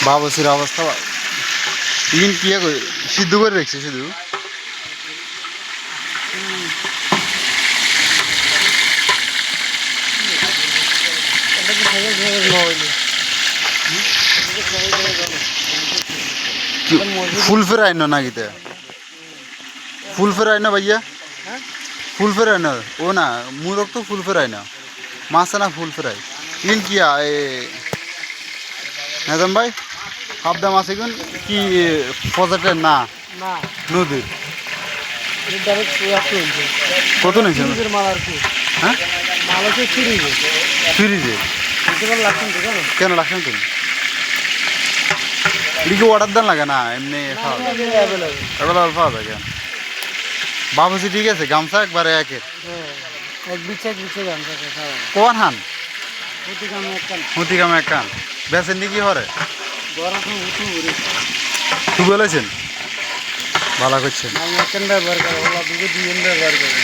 বাবুসির অবস্থা ইন কি সিদ্ধ করে রেখেছে শুধু ফুল ফেরাই না গীতে ফুল ফেরাই না ভাইয়া ফুল ফেরাই না ও না মুরগ তো ফুল ফেরাই না মাছ না ফুল ফেরাই ইন কিয়া নাজাম ভাই হাবদা মাছ এখন কি প্রজেক্টের না নদীর কত নিয়েছে হ্যাঁ ফ্রিজে কেন লাগছেন তুমি এদিকে অর্ডার দেন লাগে না এমনি অ্যাভেলেবল পাওয়া যায় কেন বাবুসি ঠিক আছে গামছা একবারে একের কোন হান হুতি কামে এক কান বেছেন নাকি হরে তুই বলেছেন ভালো করছেন